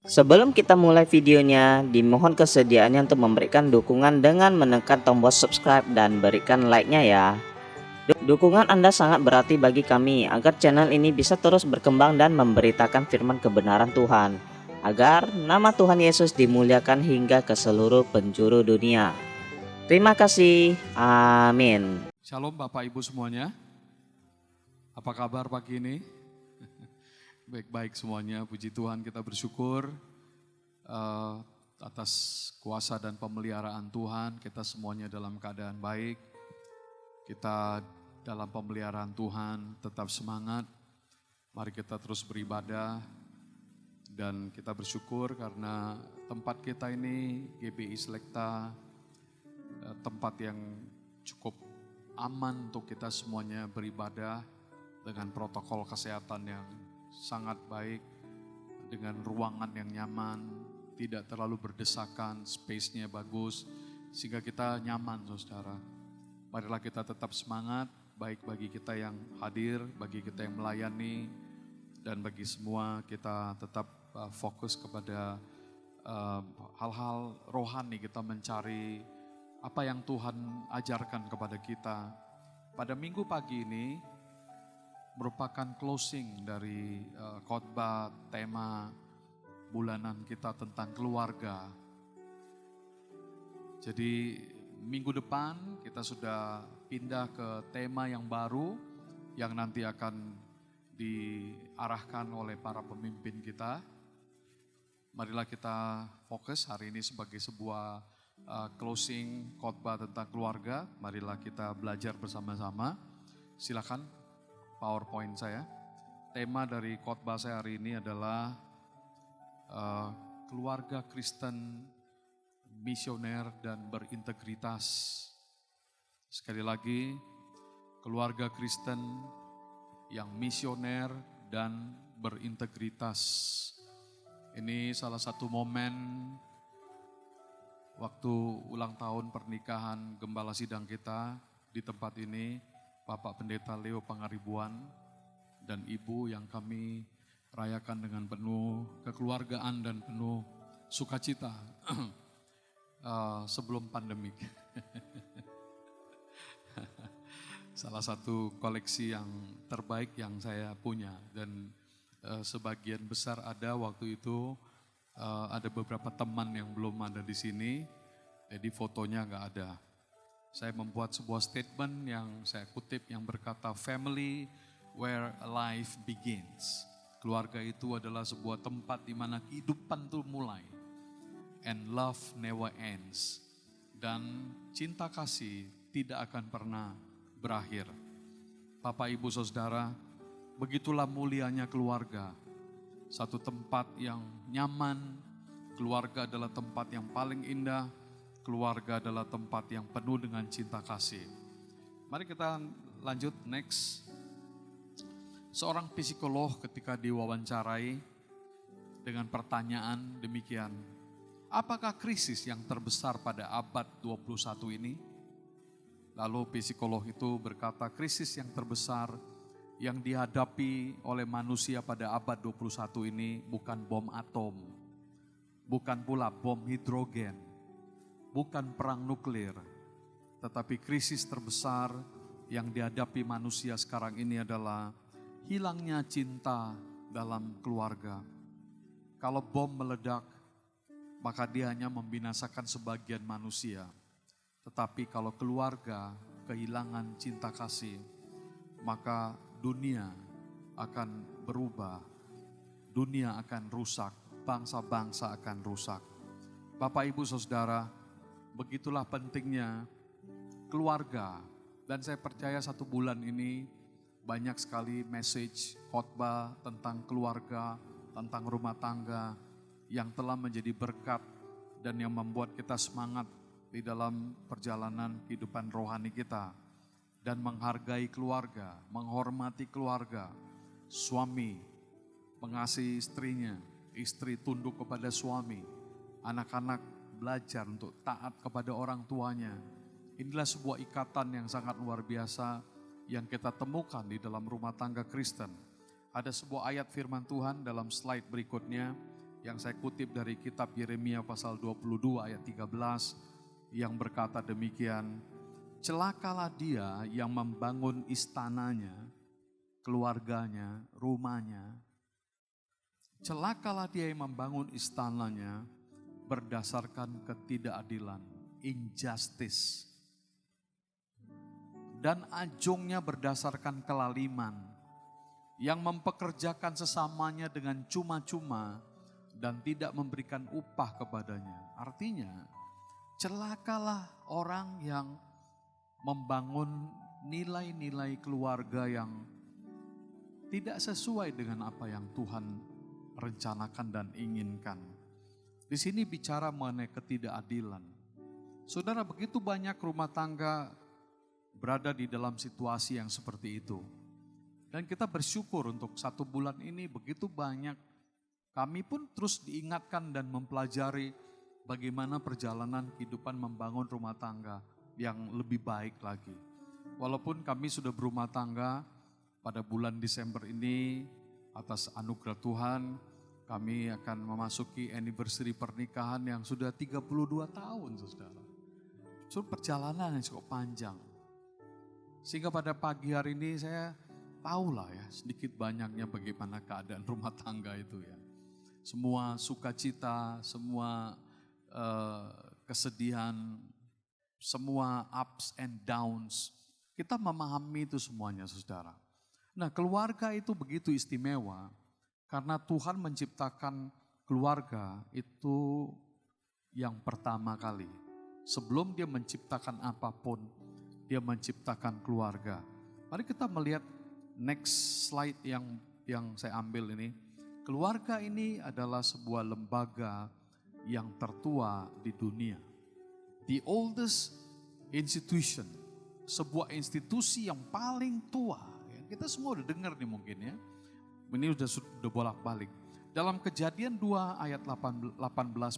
Sebelum kita mulai videonya, dimohon kesediaannya untuk memberikan dukungan dengan menekan tombol subscribe dan berikan like-nya ya. Dukungan Anda sangat berarti bagi kami agar channel ini bisa terus berkembang dan memberitakan firman kebenaran Tuhan, agar nama Tuhan Yesus dimuliakan hingga ke seluruh penjuru dunia. Terima kasih. Amin. Shalom Bapak Ibu semuanya. Apa kabar pagi ini? Baik-baik semuanya, puji Tuhan, kita bersyukur atas kuasa dan pemeliharaan Tuhan. Kita semuanya dalam keadaan baik. Kita dalam pemeliharaan Tuhan, tetap semangat. Mari kita terus beribadah. Dan kita bersyukur karena tempat kita ini, GBI Selekta, tempat yang cukup aman untuk kita semuanya beribadah dengan protokol kesehatan yang sangat baik, dengan ruangan yang nyaman, tidak terlalu berdesakan, space-nya bagus, sehingga kita nyaman saudara. Marilah kita tetap semangat, baik bagi kita yang hadir, bagi kita yang melayani, dan bagi semua kita tetap fokus kepada hal-hal rohani, kita mencari apa yang Tuhan ajarkan kepada kita. Pada minggu pagi ini merupakan closing dari khotbah tema bulanan kita tentang keluarga. Jadi minggu depan kita sudah pindah ke tema yang baru yang nanti akan diarahkan oleh para pemimpin kita. Marilah kita fokus hari ini sebagai sebuah closing khotbah tentang keluarga. Marilah kita belajar bersama-sama. Silakan PowerPoint saya. Tema dari khotbah saya hari ini adalah keluarga Kristen misioner dan berintegritas. Sekali lagi, keluarga Kristen yang misioner dan berintegritas. Ini salah satu momen waktu ulang tahun pernikahan gembala sidang kita di tempat ini, Bapak Pendeta Leo Pangaribuan dan Ibu yang kami rayakan dengan penuh kekeluargaan dan penuh sukacita sebelum pandemik. Salah satu koleksi yang terbaik yang saya punya dan sebagian besar ada waktu itu. Ada beberapa teman yang belum ada di sini, jadi fotonya nggak ada. Saya membuat sebuah statement yang saya kutip yang berkata, family where life begins. Keluarga itu adalah sebuah tempat di mana kehidupan itu mulai. And love never ends. Dan cinta kasih tidak akan pernah berakhir. Bapak, Ibu, Saudara, begitulah mulianya keluarga. Satu tempat yang nyaman, keluarga adalah tempat yang paling indah, keluarga adalah tempat yang penuh dengan cinta kasih. Mari kita lanjut next. Seorang psikolog ketika diwawancarai dengan pertanyaan demikian, apakah krisis yang terbesar pada abad 21 ini? Lalu psikolog itu berkata, krisis yang terbesar yang dihadapi oleh manusia pada abad 21 ini bukan bom atom, bukan pula bom hidrogen, bukan perang nuklir, tetapi krisis terbesar yang dihadapi manusia sekarang ini adalah hilangnya cinta dalam keluarga. Kalau bom meledak, maka dia hanya membinasakan sebagian manusia. Tetapi kalau keluarga kehilangan cinta kasih, maka dunia akan berubah, dunia akan rusak, bangsa-bangsa akan rusak. Bapak, Ibu, Saudara, begitulah pentingnya keluarga. Dan saya percaya 1 bulan ini banyak sekali message, khotbah tentang keluarga, tentang rumah tangga yang telah menjadi berkat dan yang membuat kita semangat di dalam perjalanan kehidupan rohani kita. Dan menghargai keluarga, menghormati keluarga, suami mengasihi istrinya, istri tunduk kepada suami, anak-anak belajar untuk taat kepada orang tuanya. Inilah sebuah ikatan yang sangat luar biasa yang kita temukan di dalam rumah tangga Kristen. Ada sebuah ayat firman Tuhan dalam slide berikutnya yang saya kutip dari kitab Yeremia pasal 22 ayat 13 yang berkata demikian, celakalah dia yang membangun istananya, keluarganya, rumahnya. Celakalah dia yang membangun istananya berdasarkan ketidakadilan, injustice. Dan ajungnya berdasarkan kelaliman, yang mempekerjakan sesamanya dengan cuma-cuma dan tidak memberikan upah kepadanya. Artinya, celakalah orang yang membangun nilai-nilai keluarga yang tidak sesuai dengan apa yang Tuhan rencanakan dan inginkan. Di sini bicara mengenai ketidakadilan. Saudara, begitu banyak rumah tangga berada di dalam situasi yang seperti itu. Dan kita bersyukur untuk 1 bulan ini begitu banyak. Kami pun terus diingatkan dan mempelajari bagaimana perjalanan kehidupan membangun rumah tangga yang lebih baik lagi. Walaupun kami sudah berumah tangga pada bulan Desember ini, atas anugerah Tuhan, kami akan memasuki anniversary pernikahan yang sudah 32 tahun, saudara. So, perjalanan yang cukup panjang. Sehingga pada pagi hari ini saya tahulah ya sedikit banyaknya bagaimana keadaan rumah tangga itu ya. Semua sukacita, semua kesedihan, semua ups and downs. Kita memahami itu semuanya, saudara. Nah, keluarga itu begitu istimewa karena Tuhan menciptakan keluarga itu yang pertama kali. Sebelum dia menciptakan apapun, dia menciptakan keluarga. Mari kita melihat next slide yang saya ambil ini. Keluarga ini adalah sebuah lembaga yang tertua di dunia. The oldest institution, sebuah institusi yang paling tua. Kita semua udah dengar nih mungkin ya. Ini udah bolak-balik. Dalam Kejadian 2 ayat 18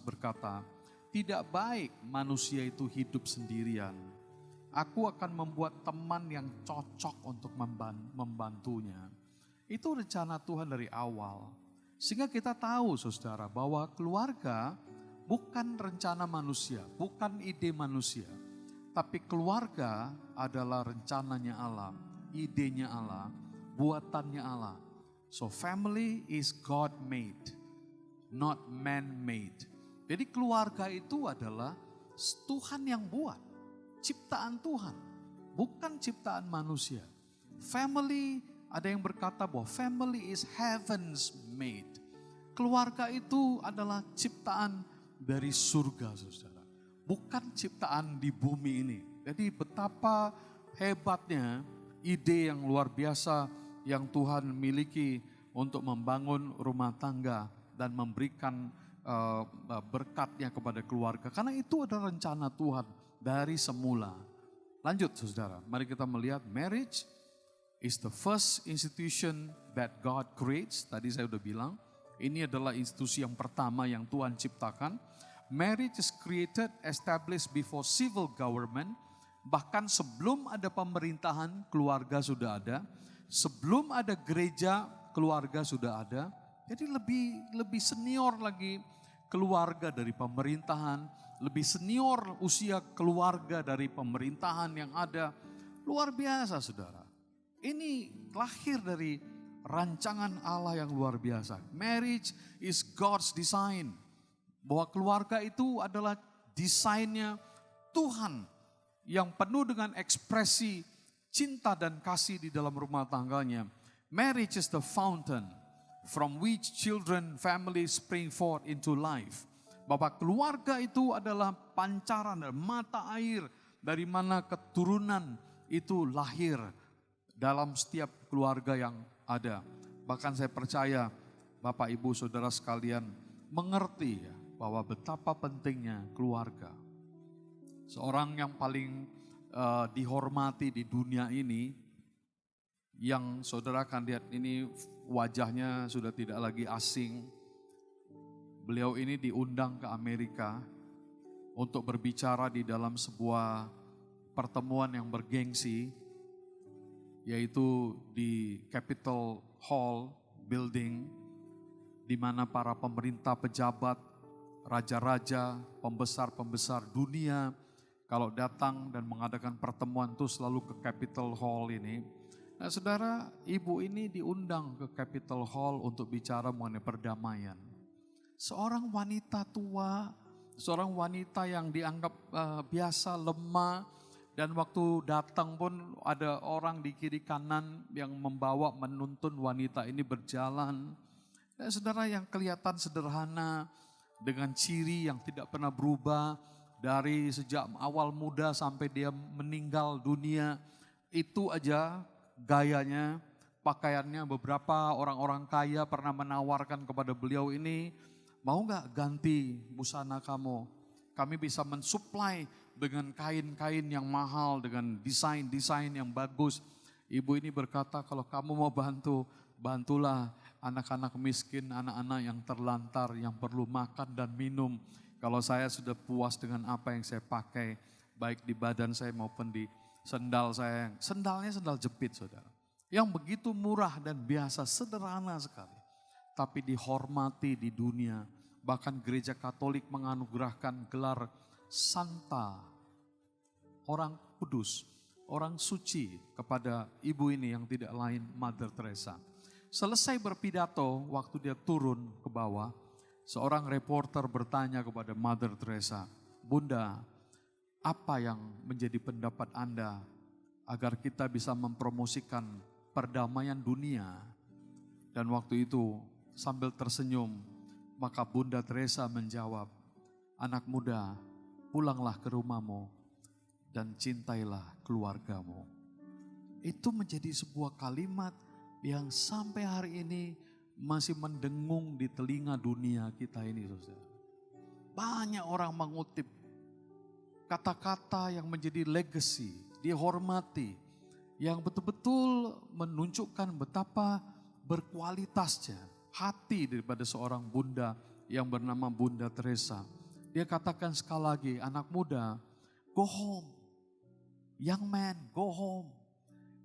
berkata, tidak baik manusia itu hidup sendirian. Aku akan membuat teman yang cocok untuk membantunya. Itu rencana Tuhan dari awal. Sehingga kita tahu, saudara, bahwa keluarga bukan rencana manusia, bukan ide manusia. Tapi keluarga adalah rencananya Allah, idenya Allah, buatannya Allah. So family is God made, not man made. Jadi keluarga itu adalah Tuhan yang buat. Ciptaan Tuhan, bukan ciptaan manusia. Family, ada yang berkata bahwa family is heaven's made. Keluarga itu adalah ciptaan dari surga, saudara. Bukan ciptaan di bumi ini. Jadi betapa hebatnya ide yang luar biasa yang Tuhan miliki untuk membangun rumah tangga dan memberikan berkatnya kepada keluarga. Karena itu adalah rencana Tuhan dari semula. Lanjut, saudara, mari kita melihat marriage is the first institution that God creates. Tadi saya udah bilang, ini adalah institusi yang pertama yang Tuhan ciptakan. Marriage is created, established before civil government. Bahkan sebelum ada pemerintahan, keluarga sudah ada. Sebelum ada gereja, keluarga sudah ada. Jadi lebih senior lagi keluarga dari pemerintahan. Lebih senior usia keluarga dari pemerintahan yang ada. Luar biasa, saudara. Ini lahir dari rancangan Allah yang luar biasa. Marriage is God's design. Bahwa keluarga itu adalah desainnya Tuhan yang penuh dengan ekspresi cinta dan kasih di dalam rumah tangganya. Marriage is the fountain from which children, families spring forth into life. Bahwa keluarga itu adalah pancaran dan mata air dari mana keturunan itu lahir dalam setiap keluarga yang ada. Bahkan saya percaya Bapak Ibu Saudara sekalian mengerti ya, bahwa betapa pentingnya keluarga. Seorang yang paling dihormati di dunia ini, yang saudara akan lihat ini wajahnya sudah tidak lagi asing. Beliau ini diundang ke Amerika untuk berbicara di dalam sebuah pertemuan yang bergengsi, yaitu di Capitol Hall Building di mana para pemerintah, pejabat, raja-raja, pembesar-pembesar dunia, kalau datang dan mengadakan pertemuan itu selalu ke Capitol Hall ini. Nah saudara, ibu ini diundang ke Capitol Hall untuk bicara mengenai perdamaian. Seorang wanita tua, seorang wanita yang dianggap biasa, lemah, dan waktu datang pun ada orang di kiri kanan yang membawa menuntun wanita ini berjalan. Saudara, yang kelihatan sederhana dengan ciri yang tidak pernah berubah dari sejak awal muda sampai dia meninggal dunia. Itu aja gayanya, pakaiannya. Beberapa orang-orang kaya pernah menawarkan kepada beliau ini, mau gak ganti busana kamu? Kami bisa mensuplai dengan kain-kain yang mahal, dengan desain-desain yang bagus. Ibu ini berkata, kalau kamu mau bantu, bantulah anak-anak miskin, anak-anak yang terlantar, yang perlu makan dan minum. Kalau saya sudah puas dengan apa yang saya pakai, baik di badan saya maupun di sendal saya. Sendalnya sendal jepit, saudara. Yang begitu murah dan biasa, sederhana sekali. Tapi dihormati di dunia. Bahkan gereja Katolik menganugerahkan gelar Santa, orang kudus, orang suci kepada ibu ini yang tidak lain Mother Teresa. Selesai berpidato, waktu dia turun ke bawah, seorang reporter bertanya kepada Mother Teresa, Bunda, apa yang menjadi pendapat Anda agar kita bisa mempromosikan perdamaian dunia? Dan waktu itu sambil tersenyum, maka Bunda Teresa menjawab, anak muda, pulanglah ke rumahmu dan cintailah keluargamu. Itu menjadi sebuah kalimat yang sampai hari ini masih mendengung di telinga dunia kita ini, saudara. Banyak orang mengutip kata-kata yang menjadi legacy, dihormati, yang betul-betul menunjukkan betapa berkualitasnya hati daripada seorang bunda yang bernama Bunda Teresa. Dia katakan sekali lagi, anak muda, go home. Young man, go home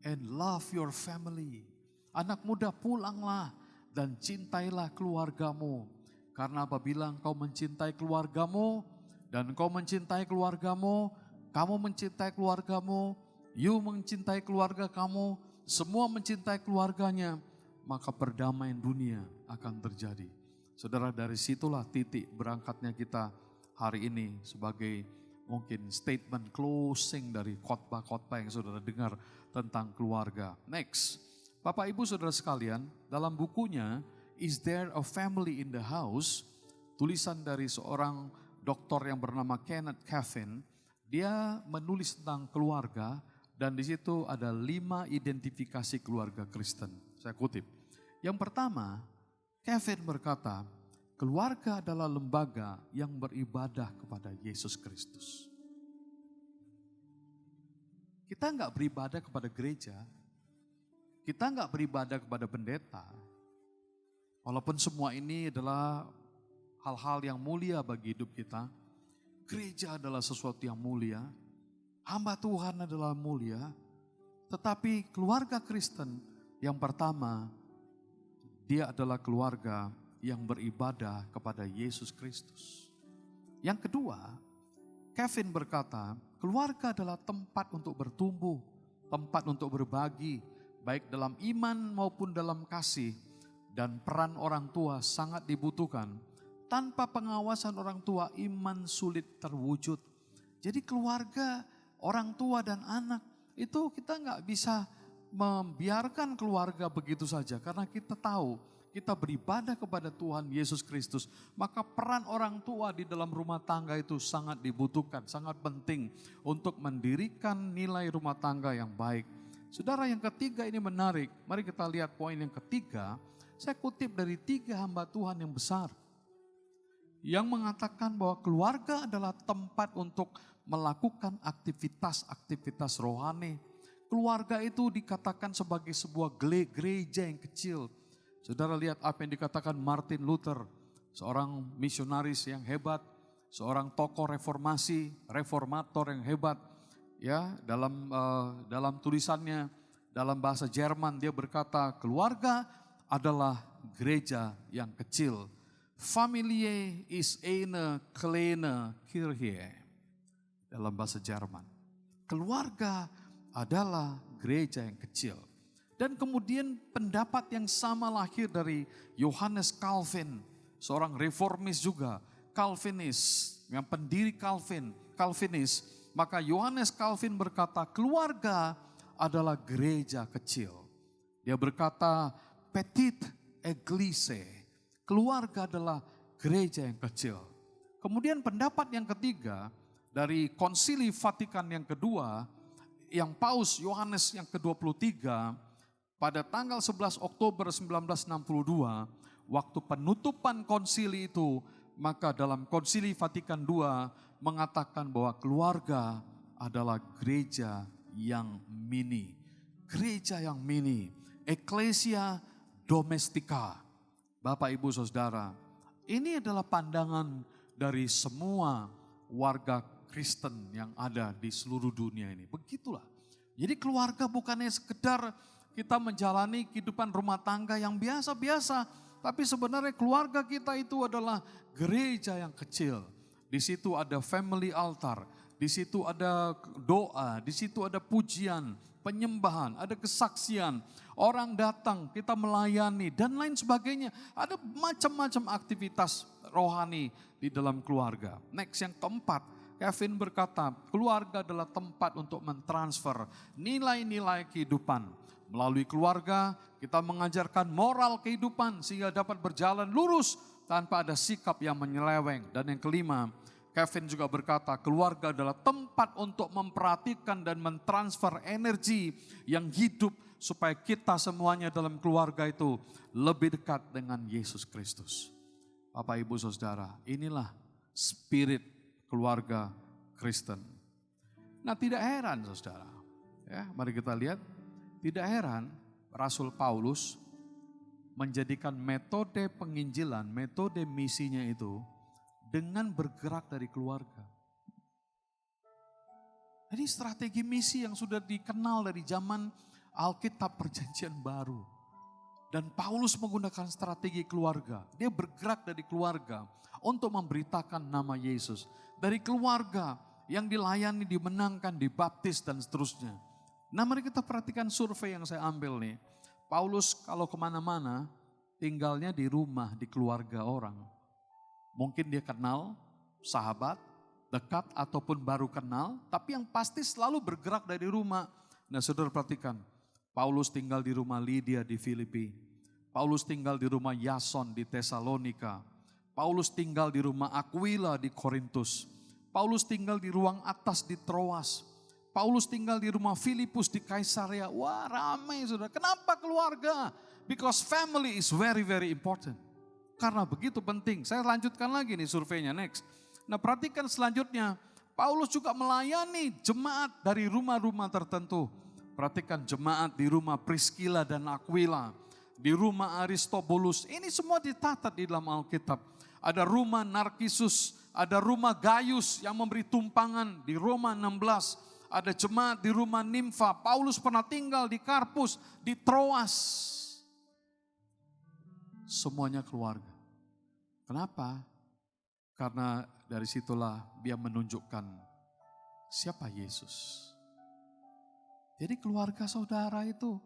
and love your family. Anak muda, pulanglah dan cintailah keluargamu. Karena apabila engkau mencintai keluargamu dan engkau mencintai keluargamu, kamu mencintai keluargamu, you mencintai keluarga kamu, semua mencintai keluarganya, maka perdamaian dunia akan terjadi. Saudara, dari situlah titik berangkatnya kita hari ini sebagai mungkin statement closing dari khotbah-khotbah yang saudara dengar tentang keluarga. Next. Bapak Ibu Saudara sekalian, dalam bukunya Is There a Family in the House? Tulisan dari seorang doktor yang bernama Kenneth Coffin, dia menulis tentang keluarga dan di situ ada 5 identifikasi keluarga Kristen. Saya kutip. Yang pertama, Coffin berkata, keluarga adalah lembaga yang beribadah kepada Yesus Kristus. Kita enggak beribadah kepada gereja, kita enggak beribadah kepada pendeta. Walaupun semua ini adalah hal-hal yang mulia bagi hidup kita. Gereja adalah sesuatu yang mulia. Hamba Tuhan adalah mulia. Tetapi keluarga Kristen yang pertama, dia adalah keluarga yang beribadah kepada Yesus Kristus. Yang kedua, Kevin berkata, keluarga adalah tempat untuk bertumbuh, tempat untuk berbagi, baik dalam iman maupun dalam kasih, dan peran orang tua sangat dibutuhkan. Tanpa pengawasan orang tua, iman sulit terwujud. Jadi keluarga, orang tua dan anak, itu kita nggak bisa membiarkan keluarga begitu saja. Karena kita tahu, kita beribadah kepada Tuhan Yesus Kristus. Maka peran orang tua di dalam rumah tangga itu sangat dibutuhkan, sangat penting untuk mendirikan nilai rumah tangga yang baik. Saudara, yang ketiga ini menarik. Mari kita lihat poin yang ketiga. Saya kutip dari 3 hamba Tuhan yang besar. Yang mengatakan bahwa keluarga adalah tempat untuk melakukan aktivitas-aktivitas rohani. Keluarga itu dikatakan sebagai sebuah gereja yang kecil. Saudara lihat apa yang dikatakan Martin Luther. Seorang misionaris yang hebat. Seorang tokoh reformasi, reformator yang hebat. Ya, dalam tulisannya dalam bahasa Jerman dia berkata keluarga adalah gereja yang kecil. Familie ist eine kleine Kirche dalam bahasa Jerman. Keluarga adalah gereja yang kecil. Dan kemudian pendapat yang sama lahir dari Johannes Calvin, seorang reformis juga, Calvinis, yang pendiri Calvinis. Maka Johannes Calvin berkata, keluarga adalah gereja kecil. Dia berkata, petite église, keluarga adalah gereja yang kecil. Kemudian pendapat yang ketiga dari Konsili Vatikan yang kedua, yang Paus Yohanes yang ke-23, pada tanggal 11 Oktober 1962, waktu penutupan konsili itu, maka dalam Konsili Vatikan II mengatakan bahwa keluarga adalah gereja yang mini. Gereja yang mini, Ecclesia Domestica. Bapak, Ibu, Saudara, ini adalah pandangan dari semua warga Kristen yang ada di seluruh dunia ini. Begitulah. Jadi keluarga bukannya sekedar kita menjalani kehidupan rumah tangga yang biasa-biasa. Tapi sebenarnya keluarga kita itu adalah gereja yang kecil. Di situ ada family altar, di situ ada doa, di situ ada pujian, penyembahan, ada kesaksian. Orang datang, kita melayani dan lain sebagainya. Ada macam-macam aktivitas rohani di dalam keluarga. Next, yang keempat, Kevin berkata, keluarga adalah tempat untuk mentransfer nilai-nilai kehidupan. Melalui keluarga, kita mengajarkan moral kehidupan sehingga dapat berjalan lurus tanpa ada sikap yang menyeleweng. Dan yang kelima, Kevin juga berkata, keluarga adalah tempat untuk memperhatikan dan mentransfer energi yang hidup supaya kita semuanya dalam keluarga itu lebih dekat dengan Yesus Kristus. Bapak, Ibu, Saudara, inilah spirit keluarga Kristen. Nah, tidak heran, Saudara. Ya, mari kita lihat. Tidak heran Rasul Paulus menjadikan metode penginjilan, metode misinya itu dengan bergerak dari keluarga. Ini strategi misi yang sudah dikenal dari zaman Alkitab Perjanjian Baru. Dan Paulus menggunakan strategi keluarga. Dia bergerak dari keluarga untuk memberitakan nama Yesus. Dari keluarga yang dilayani, dimenangkan, dibaptis dan seterusnya. Nah, mari kita perhatikan survei yang saya ambil nih. Paulus kalau kemana-mana tinggalnya di rumah, di keluarga orang. Mungkin dia kenal sahabat, dekat ataupun baru kenal. Tapi yang pasti selalu bergerak dari rumah. Nah, saudara perhatikan. Paulus tinggal di rumah Lydia di Filipi. Paulus tinggal di rumah Yason di Tesalonika. Paulus tinggal di rumah Aquila di Korintus. Paulus tinggal di ruang atas di Troas. Paulus tinggal di rumah Filipus di Kaisarea. Wah, ramai, saudara. Kenapa keluarga? Because family is very, very important. Karena begitu penting. Saya lanjutkan lagi nih surveinya, next. Nah, perhatikan selanjutnya. Paulus juga melayani jemaat dari rumah-rumah tertentu. Perhatikan jemaat di rumah Priscilla dan Aquila. Di rumah Aristobulus. Ini semua dicatat di dalam Alkitab. Ada rumah Narkisus. Ada rumah Gaius yang memberi tumpangan di Roma 16. Ada jemaat di rumah Nimfa. Paulus pernah tinggal di Karpus, di Troas. Semuanya keluarga. Kenapa? Karena dari situlah dia menunjukkan siapa Yesus. Jadi keluarga saudara itu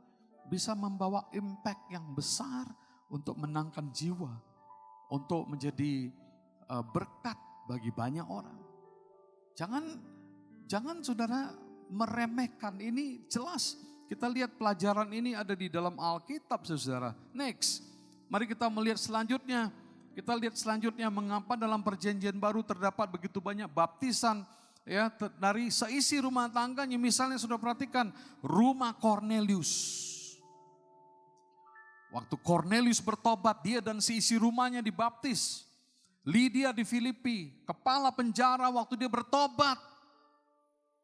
bisa membawa impact yang besar untuk menangkan jiwa. Untuk menjadi berkat bagi banyak orang. Jangan saudara meremehkan, ini jelas. Kita lihat pelajaran ini ada di dalam Alkitab, saudara. Next, mari kita melihat selanjutnya. Kita lihat selanjutnya mengapa dalam Perjanjian Baru terdapat begitu banyak baptisan ya dari seisi rumah tangganya. Misalnya sudah perhatikan rumah Cornelius. Waktu Cornelius bertobat, dia dan seisi rumahnya dibaptis. Lydia di Filipi, kepala penjara waktu dia bertobat.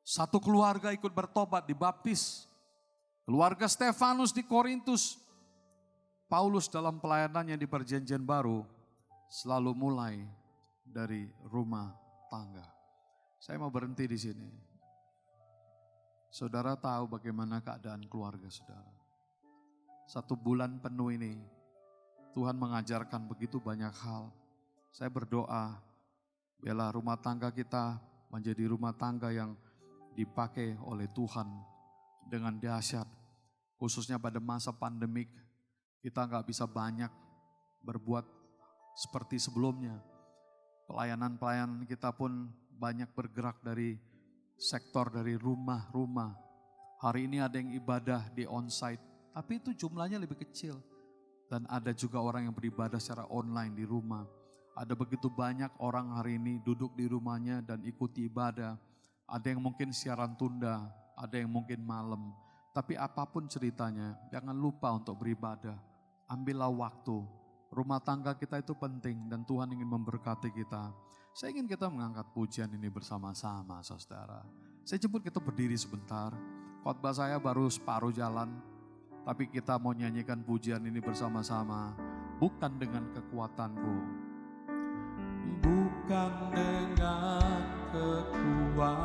Satu keluarga ikut bertobat, dibaptis. Keluarga Stefanus di Korintus. Paulus dalam pelayanannya di Perjanjian Baru selalu mulai dari rumah tangga. Saya mau berhenti di sini. Saudara tahu bagaimana keadaan keluarga saudara. 1 bulan penuh ini Tuhan mengajarkan begitu banyak hal. Saya berdoa, biarlah rumah tangga kita menjadi rumah tangga yang dipakai oleh Tuhan dengan dahsyat. Khususnya pada masa pandemik, kita nggak bisa banyak berbuat seperti sebelumnya. Pelayanan-pelayanan kita pun banyak bergerak dari sektor dari rumah-rumah. Hari ini ada yang ibadah di onsite, tapi itu jumlahnya lebih kecil. Dan ada juga orang yang beribadah secara online di rumah. Ada begitu banyak orang hari ini duduk di rumahnya dan ikuti ibadah. Ada yang mungkin siaran tunda, ada yang mungkin malam. Tapi apapun ceritanya, jangan lupa untuk beribadah. Ambillah waktu. Rumah tangga kita itu penting dan Tuhan ingin memberkati kita. Saya ingin kita mengangkat pujian ini bersama-sama, saudara. Saya jemput kita berdiri sebentar. Khotbah saya baru separuh jalan, tapi kita mau nyanyikan pujian ini bersama-sama. Bukan dengan kekuatanku, bukan dengan kekuatanku,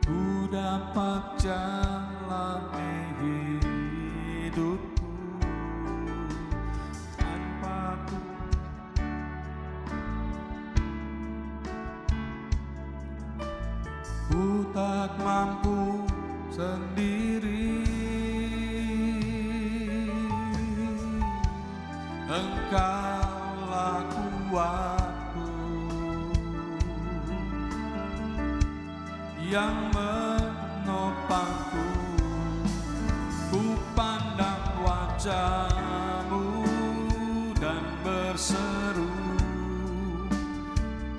ku dapat jalani hidupku tanpa ku tak mampu sendiri. Engkaulah kuatku yang menopangku. Ku pandang wajah-Mu dan berseru,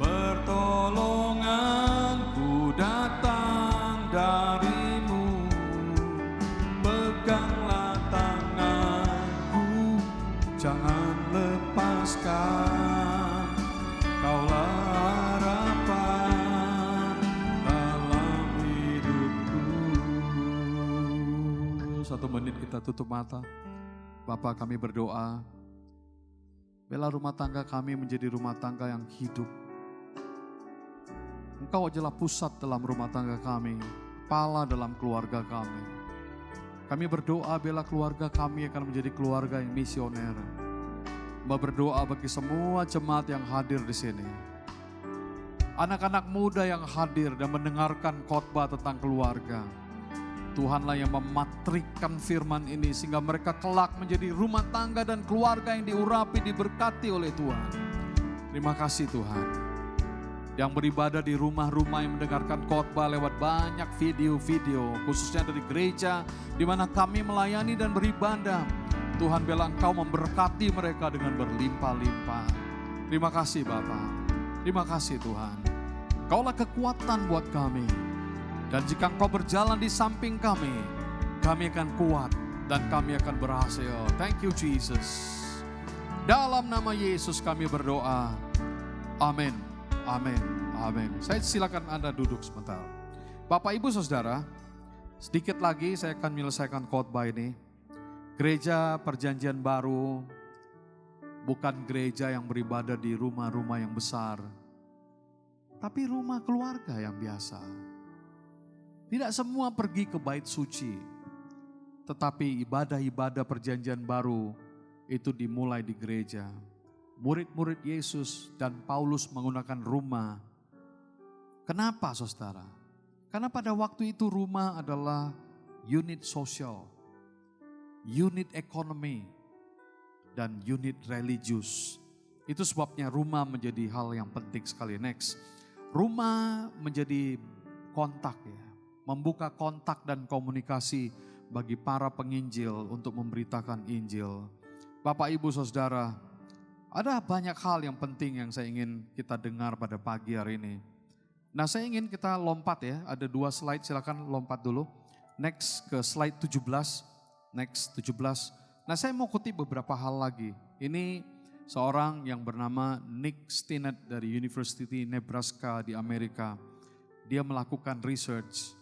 pertolonganku datang dari-Mu. Peganglah tanganku, jangan lepaskan. Kaulah harapan dalam hidupku. 1 menit kita tutup mata. Bapa, kami berdoa, biarlah rumah tangga kami menjadi rumah tangga yang hidup. Engkau adalah pusat dalam rumah tangga kami, kepala dalam keluarga kami. Kami berdoa biarlah keluarga kami akan menjadi keluarga yang misioner. Mbak berdoa bagi semua jemaat yang hadir di sini. Anak-anak muda yang hadir dan mendengarkan khotbah tentang keluarga. Tuhanlah yang mematrikkan firman ini sehingga mereka kelak menjadi rumah tangga dan keluarga yang diurapi, diberkati oleh Tuhan. Terima kasih Tuhan. Yang beribadah di rumah-rumah yang mendengarkan khotbah lewat banyak video-video, khususnya dari gereja di mana kami melayani dan beribadah. Tuhan, biarlah Engkau memberkati mereka dengan berlimpah-limpah. Terima kasih Bapa. Terima kasih Tuhan. Engkaulah kekuatan buat kami. Dan jika Engkau berjalan di samping kami akan kuat dan kami akan berhasil. Thank you Jesus. Dalam nama Yesus kami berdoa. Amin. Amin. Amin. Saya silakan Anda duduk sebentar. Bapak Ibu Saudara, sedikit lagi saya akan menyelesaikan khotbah ini. Gereja Perjanjian Baru bukan gereja yang beribadah di rumah-rumah yang besar, tapi rumah keluarga yang biasa. Tidak semua pergi ke bait suci, tetapi ibadah-ibadah Perjanjian Baru itu dimulai di gereja. Murid-murid Yesus dan Paulus menggunakan rumah. Kenapa saudara? Karena pada waktu itu rumah adalah unit sosial, unit ekonomi, dan unit religius. Itu sebabnya rumah menjadi hal yang penting sekali. Next, rumah menjadi kontak ya, membuka kontak dan komunikasi bagi para penginjil untuk memberitakan Injil. Bapak Ibu Saudara, ada banyak hal yang penting yang saya ingin kita dengar pada pagi hari ini. Nah, saya ingin kita lompat ya, ada 2 slide, silakan lompat dulu. Next ke slide 17. Next 17. Nah, saya mau kutip beberapa hal lagi. Ini seorang yang bernama Nick Stinnett dari University Nebraska di Amerika. Dia melakukan research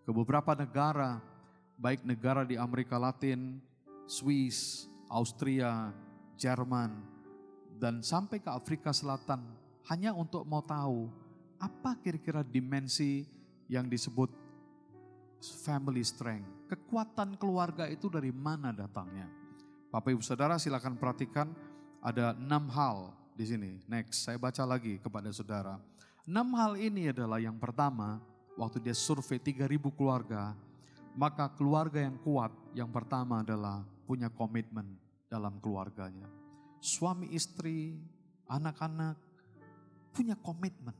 ke beberapa negara, baik negara di Amerika Latin, Swiss, Austria, Jerman, dan sampai ke Afrika Selatan. Hanya untuk mau tahu apa kira-kira dimensi yang disebut family strength. Kekuatan keluarga itu dari mana datangnya? Bapak Ibu Saudara silakan perhatikan ada 6 hal di sini. Next, saya baca lagi kepada saudara. 6 hal ini adalah yang pertama, waktu dia survei 3.000 keluarga, maka keluarga yang kuat yang pertama adalah punya komitmen dalam keluarganya. Suami istri, anak-anak punya komitmen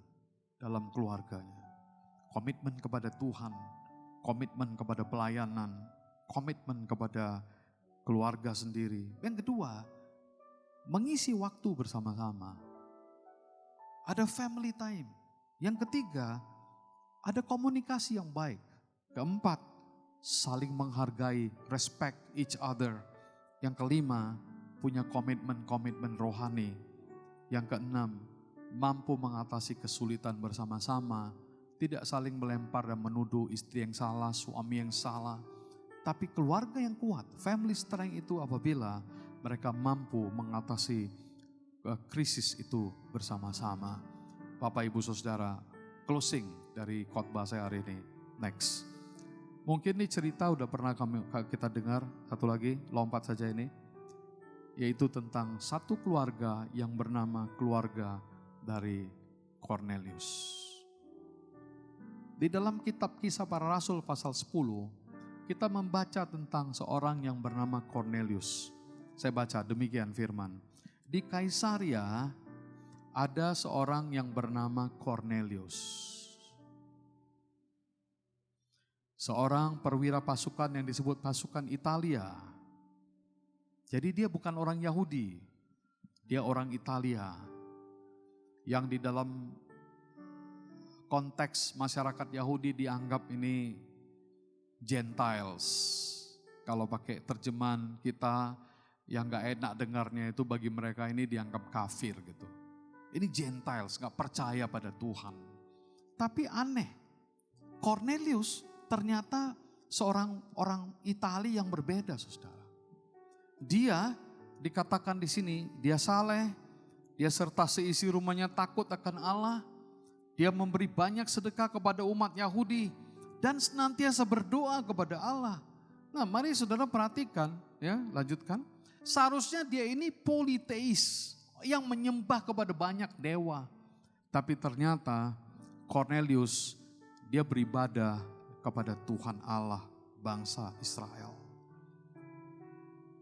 dalam keluarganya. Komitmen kepada Tuhan, komitmen kepada pelayanan, komitmen kepada keluarga sendiri. Yang kedua, mengisi waktu bersama-sama. Ada family time. Yang ketiga, ada komunikasi yang baik. Keempat, saling menghargai, respect each other. Yang kelima, punya komitmen-komitmen rohani. Yang keenam, mampu mengatasi kesulitan bersama-sama. Tidak saling melempar dan menuduh istri yang salah, suami yang salah. Tapi keluarga yang kuat, family strength itu apabila mereka mampu mengatasi krisis itu bersama-sama. Bapak Ibu Saudara, closing dari khotbah saya hari ini. Next. Mungkin ini cerita udah pernah kita dengar, satu lagi, lompat saja ini. Yaitu tentang satu keluarga yang bernama keluarga dari Cornelius. Di dalam kitab Kisah Para Rasul pasal 10, kita membaca tentang seorang yang bernama Cornelius. Saya baca demikian firman. Di Kaisaria ada seorang yang bernama Cornelius. Seorang perwira pasukan yang disebut pasukan Italia. Jadi dia bukan orang Yahudi, dia orang Italia. Yang di dalam konteks masyarakat Yahudi dianggap ini Gentiles. Kalau pakai terjemahan kita yang gak enak dengarnya itu bagi mereka ini dianggap kafir gitu. Ini Gentiles, gak percaya pada Tuhan. Tapi aneh, Cornelius ternyata seorang orang Italia yang berbeda, saudara. Dia dikatakan di sini, dia saleh, dia serta seisi rumahnya takut akan Allah. Dia memberi banyak sedekah kepada umat Yahudi dan senantiasa berdoa kepada Allah. Nah, mari saudara perhatikan, ya, lanjutkan. Seharusnya dia ini politeis yang menyembah kepada banyak dewa. Tapi ternyata Cornelius dia beribadah kepada Tuhan Allah bangsa Israel.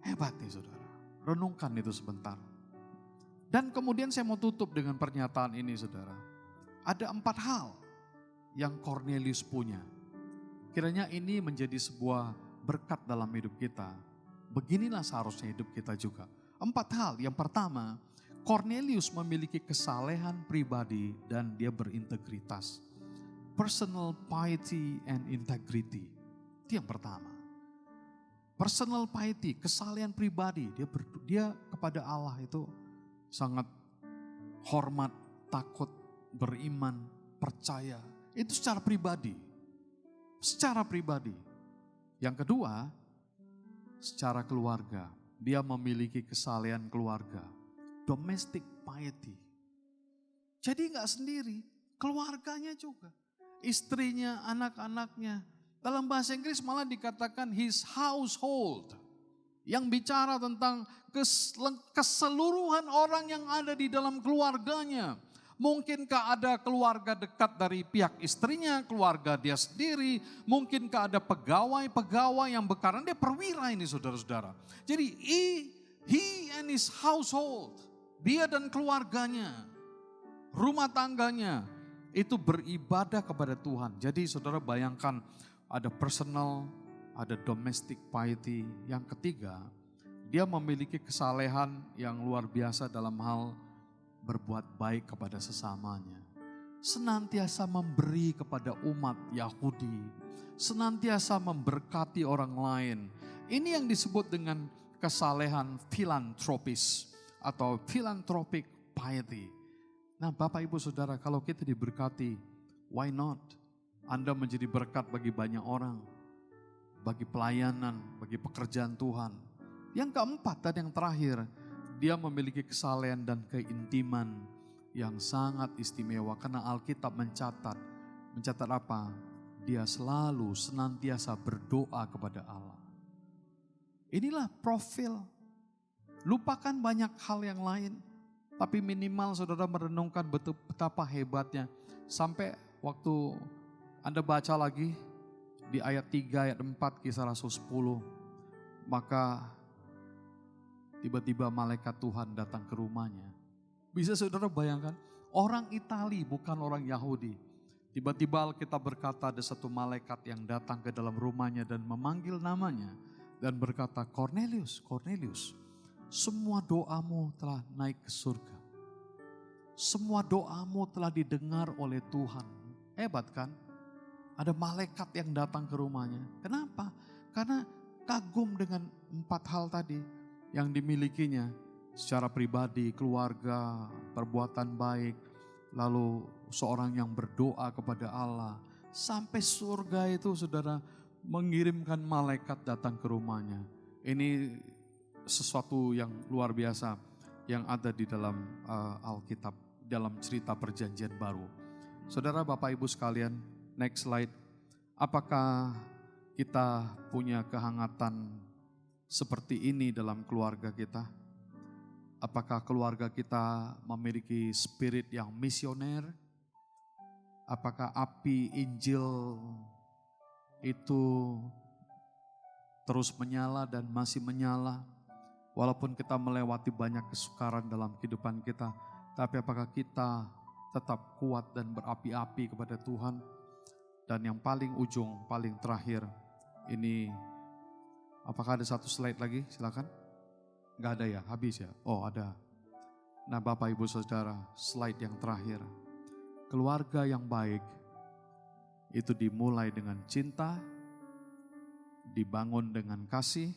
Hebat nih saudara, renungkan itu sebentar. Dan kemudian saya mau tutup dengan pernyataan ini saudara. Ada 4 hal yang Cornelius punya. Kiranya ini menjadi sebuah berkat dalam hidup kita. Beginilah seharusnya hidup kita juga. 4 hal, yang pertama, Cornelius memiliki kesalehan pribadi dan dia berintegritas. Personal piety and integrity. Itu yang pertama. Personal piety, kesalehan pribadi. Dia kepada Allah itu sangat hormat, takut, beriman, percaya. Itu secara pribadi. Secara pribadi. Yang kedua, secara keluarga. Dia memiliki kesalehan keluarga. Domestic piety. Jadi gak sendiri, keluarganya juga. Istrinya, anak-anaknya. Dalam bahasa Inggris malah dikatakan his household. Yang bicara tentang keseluruhan orang yang ada di dalam keluarganya. Mungkinkah ada keluarga dekat dari pihak istrinya, keluarga dia sendiri. Mungkinkah ada pegawai-pegawai yang bekarang. Dia perwira ini saudara-saudara. Jadi he and his household. Dia dan keluarganya. Rumah tangganya. Itu beribadah kepada Tuhan. Jadi saudara bayangkan ada personal, ada domestic piety. Yang ketiga, dia memiliki kesalehan yang luar biasa dalam hal berbuat baik kepada sesamanya. Senantiasa memberi kepada umat Yahudi. Senantiasa memberkati orang lain. Ini yang disebut dengan kesalehan filantropis atau philanthropic piety. Nah Bapak Ibu Saudara, kalau kita diberkati, why not? Anda menjadi berkat bagi banyak orang. Bagi pelayanan, bagi pekerjaan Tuhan. Yang keempat dan yang terakhir, dia memiliki kesalehan dan keintiman yang sangat istimewa. Karena Alkitab mencatat apa? dia selalu senantiasa berdoa kepada Allah. Inilah profil. Lupakan banyak hal yang lain. Tapi minimal saudara merenungkan betapa hebatnya. Sampai waktu Anda baca lagi di ayat 3, ayat 4 Kisah Rasul 10. Maka tiba-tiba malaikat Tuhan datang ke rumahnya. Bisa saudara bayangkan, orang Itali bukan orang Yahudi. Tiba-tiba kita berkata ada satu malaikat yang datang ke dalam rumahnya dan memanggil namanya. Dan berkata, Cornelius, Cornelius, semua doamu telah naik ke surga. Semua doamu telah didengar oleh Tuhan. Hebat kan? Ada malaikat yang datang ke rumahnya. Kenapa? Karena kagum dengan 4 hal tadi yang dimilikinya. Secara pribadi, keluarga, perbuatan baik, lalu seorang yang berdoa kepada Allah. Sampai surga itu saudara mengirimkan malaikat datang ke rumahnya. Ini sesuatu yang luar biasa yang ada di dalam Alkitab, dalam cerita perjanjian baru. Saudara Bapak Ibu sekalian, next slide. Apakah kita punya kehangatan seperti ini dalam keluarga kita? Apakah keluarga kita memiliki spirit yang misioner? Apakah api Injil itu terus menyala dan masih menyala? Walaupun kita melewati banyak kesukaran dalam kehidupan kita, tapi apakah kita tetap kuat dan berapi-api kepada Tuhan? Dan yang paling ujung, paling terakhir, ini apakah ada satu slide lagi? Silakan. Enggak ada ya, habis ya? Oh ada. Nah Bapak Ibu Saudara, slide yang terakhir. Keluarga yang baik itu dimulai dengan cinta, dibangun dengan kasih,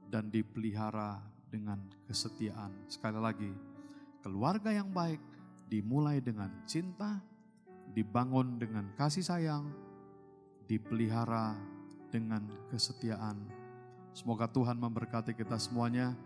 dan dipelihara dengan kesetiaan. Sekali lagi, keluarga yang baik dimulai dengan cinta, dibangun dengan kasih sayang, dipelihara dengan kesetiaan. Semoga Tuhan memberkati kita semuanya.